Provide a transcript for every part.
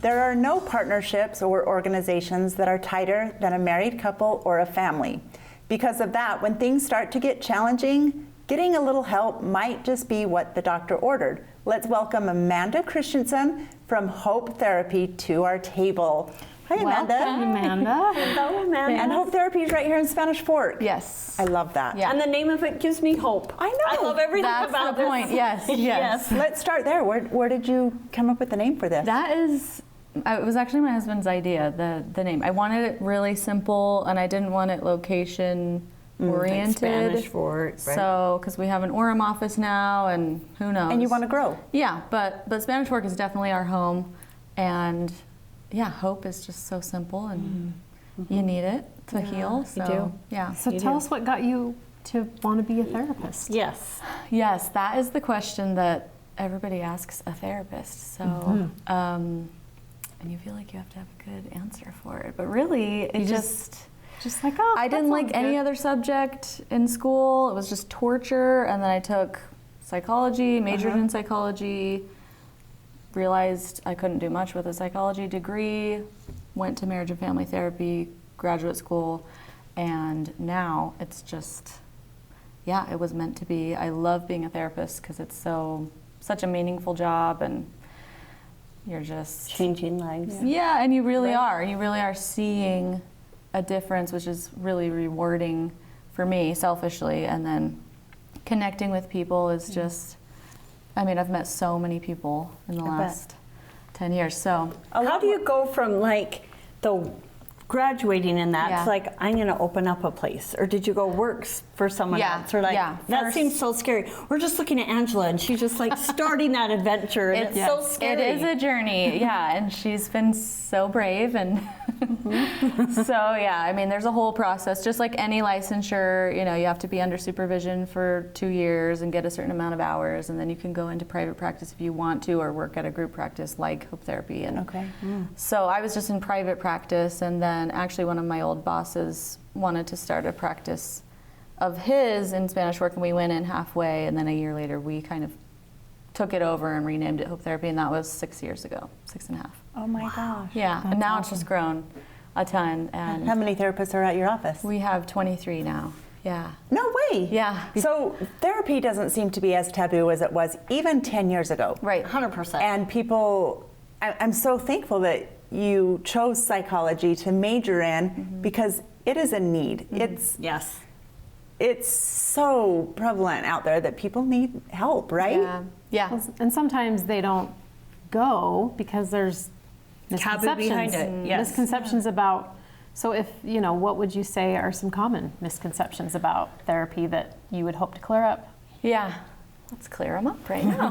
There are no partnerships or organizations that are tighter than a married couple or a family. Because of that, when things start to get challenging, getting a little help might just be what the doctor ordered. Let's welcome Amanda Christenson from Hope Therapy to our table. Hi, Amanda. Welcome, Amanda. Hello, Amanda. And Hope Therapy is right here in Spanish Fork. Yes. I love that. Yeah. And the name of it gives me hope. I know. I love everything That's about the this. point. Yes, yes. Let's start there. Where did you come up with the name for this? That is, it was actually my husband's idea, the name. I wanted it really simple, and I didn't want it location oriented. Like Spanish for it, right? So, because we have an Orem office now, and who knows? And you want to grow. Yeah, but Spanish Fork is definitely our home, and yeah, hope is just so simple, and you need it to heal. So, you do. Yeah. So You tell do. us what got you to want to be a therapist. Yes. Yes, that is the question that everybody asks a therapist. So, and you feel like you have to have a good answer for it, but really, it just like, oh, I didn't like any other subject in school. It was just torture, and then I took psychology, majored in psychology, realized I couldn't do much with a psychology degree, went to marriage and family therapy, graduate school, and now it's just, yeah, it was meant to be. I love being a therapist because it's such a meaningful job, and you're just Changing lives. yeah, and you really are. You really are seeing a difference, which is really rewarding for me, selfishly. And then connecting with people is just, I mean, I've met so many people in the last 10 years. So How do you go from like the graduating in that Yeah. to like, I'm going to open up a place? Or did you go work for someone Yeah, else? Or like, yeah. that First- seems so scary. We're just looking at Angela and she's just like starting that adventure and it's so scary. It is a journey, yeah, and she's been so brave, and so yeah, I mean, there's a whole process, just like any licensure. You know, you have to be under supervision for 2 years and get a certain amount of hours, and then you can go into private practice if you want to, or work at a group practice like Hope Therapy. And Okay. so I was just in private practice, and then actually one of my old bosses wanted to start a practice of his in Spanish Fork, and we went in halfway, and then a year later we kind of took it over and renamed it Hope Therapy, and that was 6 years ago, 6.5. Oh my gosh. Yeah, and now it's just grown a ton, How and many therapists are at your office? we have 23 now. Yeah. No way. Yeah. So therapy doesn't seem to be as taboo as it was even 10 years ago. Right. 100%. And people, I'm so thankful that you chose psychology to major in because it is a need. Yes. It's so prevalent out there that people need help, right? Yeah. Yeah. And sometimes they don't go because there's Taboo misconceptions. behind it, yes. Misconceptions about, so if, you know, what would you say are some common misconceptions about therapy that you would hope to clear up? Yeah. Let's clear them up right now.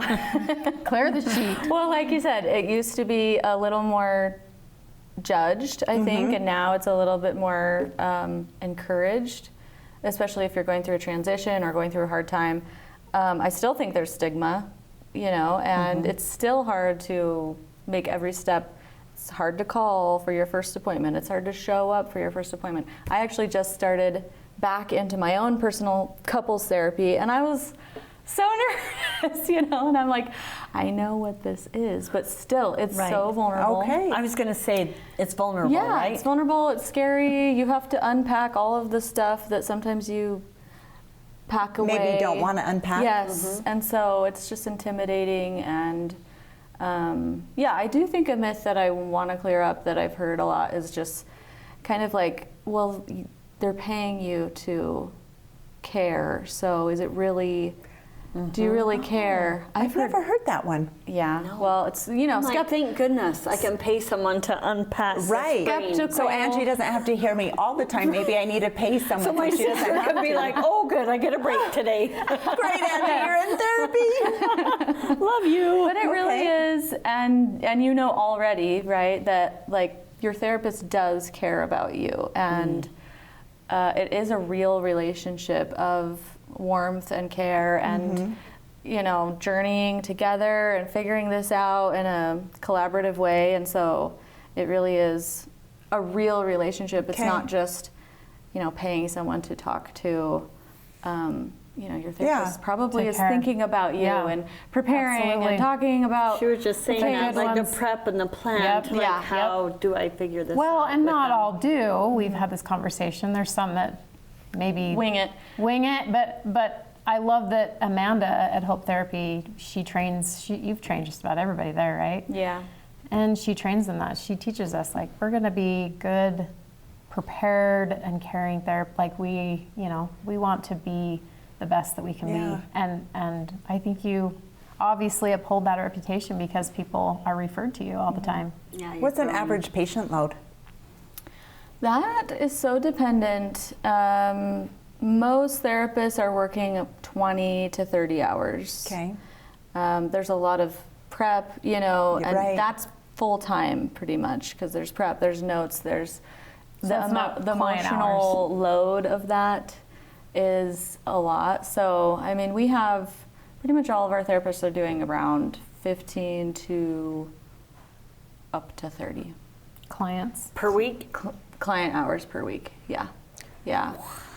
Clear the sheet. Well, like you said, it used to be a little more judged, I think, and now it's a little bit more encouraged, especially if you're going through a transition or going through a hard time. I still think there's stigma, you know, and it's still hard to make every step. It's hard to call for your first appointment. It's hard to show up for your first appointment. I actually just started back into my own personal couples therapy, and I was so nervous, you know, and I'm like, I know what this is, but still, it's Right. so vulnerable. Okay. I was going to say it's vulnerable, Yeah, right? it's vulnerable, it's scary. You have to unpack all of the stuff that sometimes you pack away. Maybe you don't want to unpack. Yes, and so it's just intimidating, and yeah, I do think a myth that I want to clear up that I've heard a lot is just kind of like, well, they're paying you to care, so is it really, do you really care? I've never heard that one. Yeah, well, it's, you know, I'm like, thank goodness I can pay someone to unpack this Right. brain. So Angie doesn't have to hear me all the time. Maybe I need to pay someone. So my she doesn't sister have could be to. like, oh good, I get a break today. Great, Angie, you're in therapy. Love you. But it really is, and you know already, right, that like your therapist does care about you, and it is a real relationship of warmth and care, and you know, journeying together and figuring this out in a collaborative way, and so it really is a real relationship. It's Okay. not just, you know, paying someone to talk to your therapist probably Take is care. thinking about you Yeah. and preparing Absolutely. and talking about. She was just saying Okay, that, good like ones. the prep and the plan, Yep. to like Yeah. how do I figure this Well, out? and with not them? all do. We've had this conversation. There's some that maybe Wing it. but I love that Amanda at Hope Therapy, she trains, you've trained just about everybody there, right? Yeah. And she trains in that. She teaches us, like, we're going to be good, prepared, and caring therapists. Like, we want to be the best that we can Yeah. be. And I think you obviously uphold that reputation because people are referred to you all the time. Yeah, you're What's an growing. average patient load? That is so dependent. Most therapists are working 20 to 30 hours. Okay. There's a lot of prep, and right. that's full time pretty much because there's prep, there's notes, there's So it's not the client emotional load of that is a lot. So, I mean, we have pretty much all of our therapists are doing around 15 to up to 30 Clients. Per week? client hours per week. Yeah.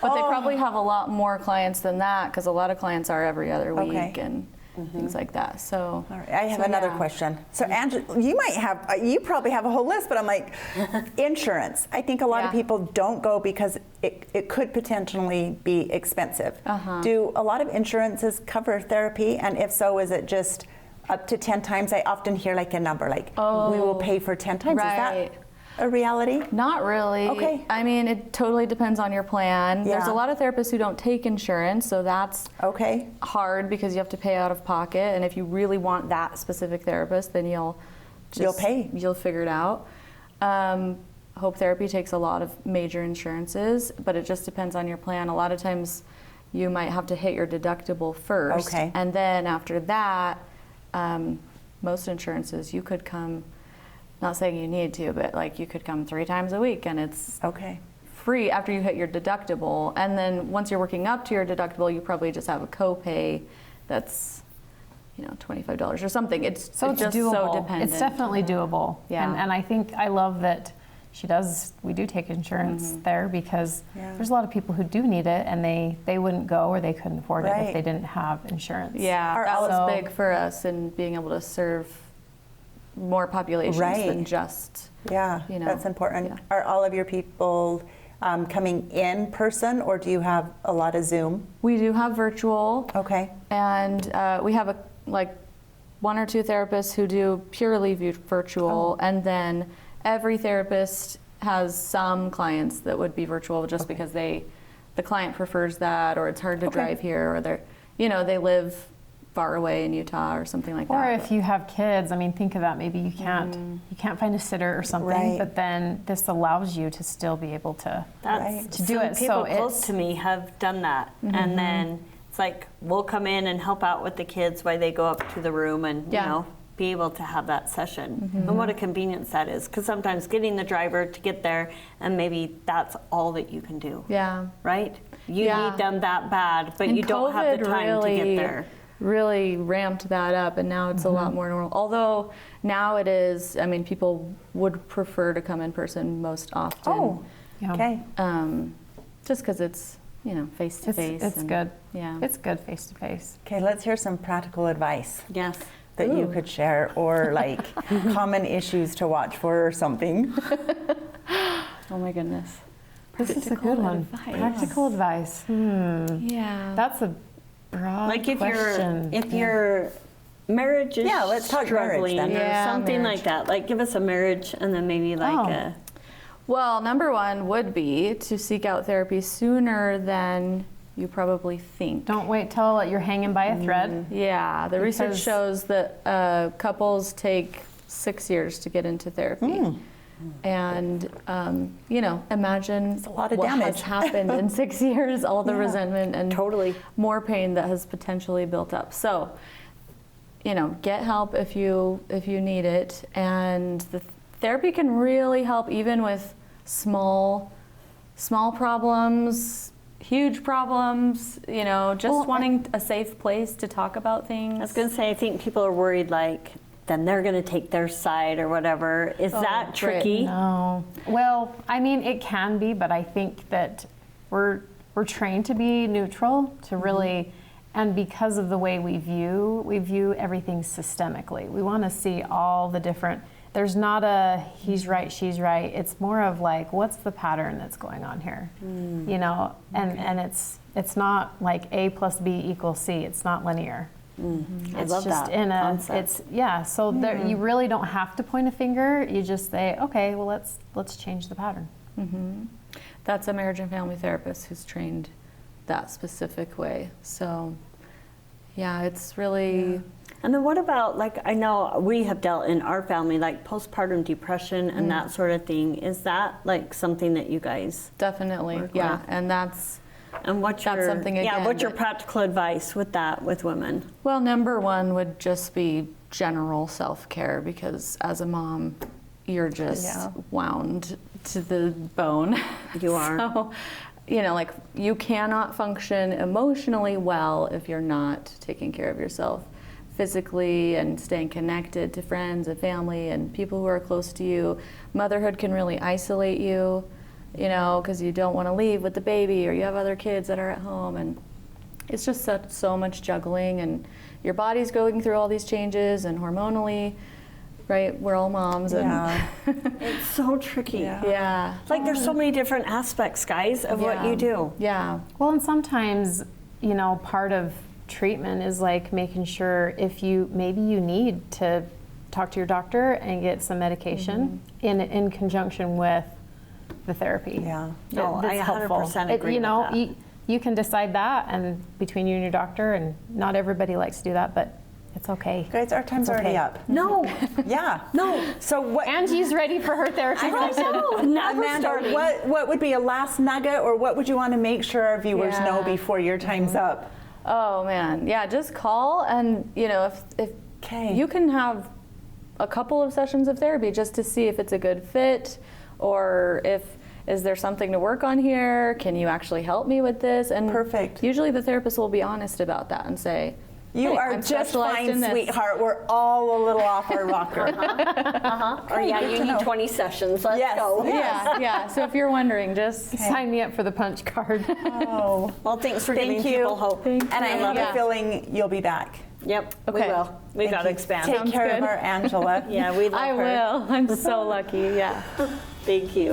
But they probably have a lot more clients than that because a lot of clients are every other week Okay. and things like that. So, All right, I have another yeah. question. So, Angela, you probably have a whole list, but I'm like, insurance. I think a lot of Yeah. people don't go because it could potentially be expensive. Do a lot of insurances cover therapy? And if so, is it just up to 10 times? I often hear like a number, like we will pay for 10 times. Right. Is that a reality? Not really. Okay. I mean, it totally depends on your plan. There's Yeah. a lot of therapists who don't take insurance, so that's Okay. hard because you have to pay out of pocket. And if you really want that specific therapist, then you'll pay. You'll figure it out. Hope Therapy takes a lot of major insurances, but it just depends on your plan. A lot of times, you might have to hit your deductible first, Okay. and then after that, most insurances you could come. Not saying you need to, but like you could come 3 times a week and it's Okay. free after you hit your deductible. And then once you're working up to your deductible, you probably just have a copay that's, $25 or something. It's So it's just doable. so dependent. It's definitely doable. Yeah. And I think I love that we do take insurance there because Yeah. there's a lot of people who do need it and they wouldn't go or they couldn't afford it Right. if they didn't have insurance. Yeah, Are that all- was So- big for us in being able to serve more populations Right. than just. Yeah, You know, that's important. yeah. Are all of your people coming in person, or do you have a lot of Zoom? We do have virtual. Okay. And we have 1 or 2 therapists who do purely virtual, and then every therapist has some clients that would be virtual just because the client prefers that, or it's hard to drive here, or they live far away in Utah or something like Or that. if you have kids, I mean, think of that. Maybe you can't find a sitter or something, Right. but then this allows you to still be able to. Right. To do some it, so people close it's- to me have done that, and then it's like we'll come in and help out with the kids while they go up to the room and Yeah. be able to have that session. And what a convenience that is, because sometimes getting the driver to get there, and maybe that's all that you can do. Yeah. Right? You Yeah. need them that bad, but And you don't have the COVID time to get there. really ramped that up, and now it's a lot more normal. Although now it is, I mean, people would prefer to come in person most often. Oh, Yeah. okay. Just because it's, face to face. It's good. Yeah. It's good face to face. Okay, let's hear some practical advice Yes. that you Ooh. could share, or like common issues to watch for or something. Oh my goodness. This is a good one. advice. Practical advice. Yeah. That's a broad Like if question. your marriage is Yeah, let's talk marriage struggling then. or Yeah, something marriage. like that. Like give us a marriage and then maybe like Oh. a Well, number 1 would be to seek out therapy sooner than you probably think. Don't wait till you're hanging by a thread. Yeah, the research Because- shows that couples take 6 years to get into therapy. And, imagine a lot of what damage. has happened in 6 years, all the Yeah. resentment and Totally. more pain that has potentially built up. So, get help if you need it. And the therapy can really help even with small problems, huge problems, just wanting a safe place to talk about things. I was going to say, I think people are worried like, then they're going to take their side or whatever. Is that right. tricky? No. Well, I mean, it can be, but I think that we're we're trained to be neutral, to really, and because of the way we view everything systemically. We want to see all the different, there's not a he's right, she's right. It's more of like, what's the pattern that's going on here? You know, and it's not like A plus B equals C. It's not linear. I It's love just that in a, concept. it's, yeah, so there, you really don't have to point a finger. You just say, okay, well, let's change the pattern. That's a marriage and family therapist who's trained that specific way. So, yeah, it's really. And then what about, like, I know we have dealt in our family, like postpartum depression and that sort of thing. Is that like something that you guys Definitely, work yeah, with? and that's what's That's your, something, yeah, again, what's your that- practical advice with that with women? well. Number one would just be general self-care, because as a mom, you're just wound to the bone. You are. So, you know, like, you cannot function emotionally well if you're not taking care of yourself physically and staying connected to friends and family and people who are close to you. Motherhood can really isolate you, you know, because you don't want to leave with the baby, or you have other kids that are at home, and it's just so much juggling, and your body's going through all these changes, and hormonally, right, we're all moms, and It's so tricky. yeah. Like, there's so many different aspects, guys, of what you do. Yeah. Well, and sometimes, you know, part of treatment is like making sure if maybe you need to talk to your doctor and get some medication in conjunction with the therapy. Yeah. No, That's I helpful. 100% agree You know, with that. you can decide that, and between you and your doctor, and not everybody likes to do that, but it's okay. Guys, our time's It's already okay. up. No, Yeah. no. So what? Angie's ready for her therapy session. Never Amanda, starting. what would be a last nugget, or what would you want to make sure our viewers know Yeah. before your time's up? Oh man, yeah, just call, and you know, if 'Kay. you can have a couple of sessions of therapy just to see if it's a good fit, or is there something to work on here? Can you actually help me with this? And Perfect. Usually the therapist will be honest about that and say, You "Hey, are I'm just specialized fine, in this." sweetheart. We're all a little off our rocker. Or yeah, good you to need know. 20 sessions. Let's Yes. go. Yeah, yeah. So if you're wondering, just Sign me up for the punch card. Oh, Well, thanks for thank giving you. people hope. And I have Yeah. a feeling you'll be back. Yep, we Okay. will. We Thank got to you. expand. Take Sounds care of good. our Angela. Yeah, we love I her. will. I'm so lucky. Yeah. Thank you.